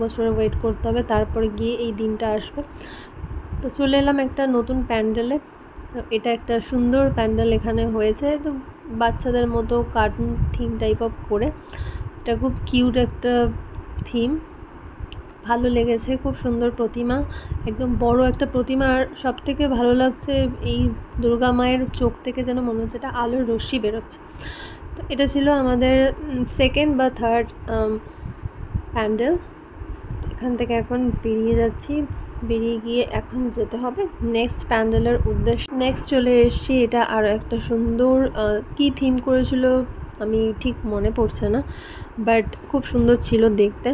বছরে ওয়েট করতে হবে, তারপরে গিয়ে এই দিনটা আসবে। তো চলে এলাম একটা নতুন প্যান্ডেলে। এটা একটা সুন্দর প্যান্ডেল এখানে হয়েছে, তো বাচ্চাদের মতো কার্টুন থিম টাইপ অফ করে। এটা খুব কিউট একটা থিম, ভালো লেগেছে। খুব সুন্দর প্রতিমা, একদম বড় একটা প্রতিমা। আর সবথেকে ভালো লাগছে এই দুর্গা মায়ের চোখ থেকে যেন মনে হচ্ছে এটা আলোর রশ্মি বেরোচ্ছে। তো এটা ছিল আমাদের সেকেন্ড বা থার্ড প্যান্ডেল। এখান থেকে এখন বেরিয়ে যাচ্ছি, বেরিয়ে গিয়ে এখন যেতে হবে নেক্সট প্যান্ডেলের উদ্দেশ্যে। নেক্সট চলে এসেছি, এটা আরও একটা সুন্দর কী থিম করেছিল আমি ঠিক মনে পড়ছে না, বাট খুব সুন্দর ছিল দেখতে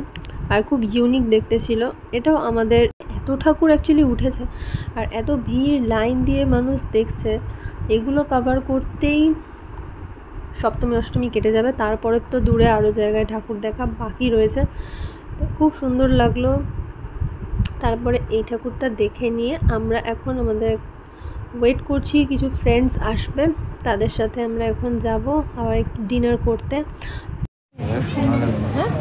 আর খুব ইউনিক দেখতে ছিল। এটাও আমাদের এত ঠাকুর অ্যাকচুয়ালি উঠেছে আর এত ভিড়, লাইন দিয়ে মানুষ দেখছে, এগুলো কভার করতেই সপ্তমী অষ্টমী কেটে যাবে। তারপরে তো দূরে আরও জায়গায় ঠাকুর দেখা বাকি রয়েছে। তো খুব সুন্দর লাগলো। তারপরে এই ঠাকুরটা দেখে নিয়ে আমরা এখন আমাদের ওয়েট করছি, কিছু ফ্রেন্ডস আসবে, তাদের সাথে আমরা এখন যাব আবার একটু ডিনার করতে। হ্যাঁ,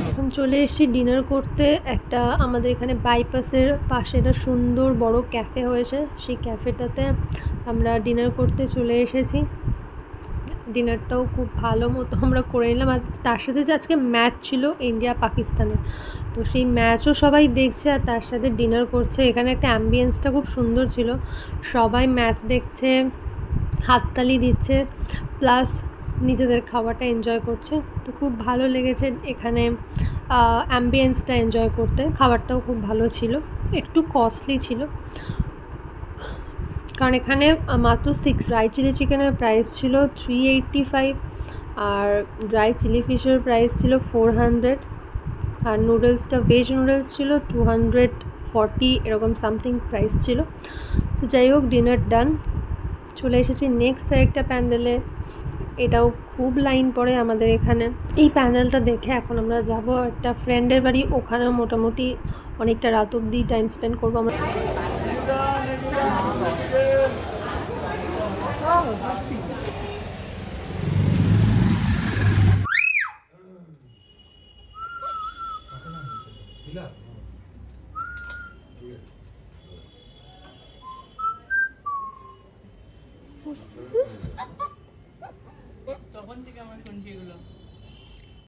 এখন চলে এসেছি ডিনার করতে। একটা আমাদের এখানে বাইপাসের পাশে একটা সুন্দর বড় ক্যাফে হয়েছে, সেই ক্যাফেটাতে আমরা ডিনার করতে চলে এসেছি। ডিনারটাও খুব ভালো মতো আমরা করে নিলাম। আর তার সাথে যে আজকে ম্যাচ ছিল ইন্ডিয়া পাকিস্তানের, তো সেই ম্যাচও সবাই দেখছে আর তার সাথে ডিনার করছে। এখানে একটা অ্যাম্বিয়েন্সটা খুব সুন্দর ছিল, সবাই ম্যাচ দেখছে, হাততালি দিচ্ছে, প্লাস নিজেদের খাবারটা এনজয় করছে। তো খুব ভালো লেগেছে এখানে অ্যাম্বিয়েন্সটা এনজয় করতে। খাবারটাও খুব ভালো ছিল, একটু কস্টলি ছিল কারণ এখানে মাত্র 6 ড্রাই চিলি চিকেনের প্রাইস ছিল 385, আর ড্রাই চিলি ফিশের প্রাইস ছিল 400, আর নুডলসটা ভেজ নুডলস ছিল 240 এরকম সামথিং প্রাইস ছিল। তো যাই হোক, ডিনার ডান। চলে এসেছি নেক্সট আরেকটা প্যান্ডেলে, এটাও খুব লাইন পড়ে আমাদের এখানে। এই প্যান্ডেলটা দেখে এখন আমরা যাব একটা ফ্রেন্ডের বাড়ি, ওখানেও মোটামুটি অনেকটা রাত অবধি টাইম স্পেন্ড করবো আমরা। তখন থেকে আমরা শুনছি এগুলো।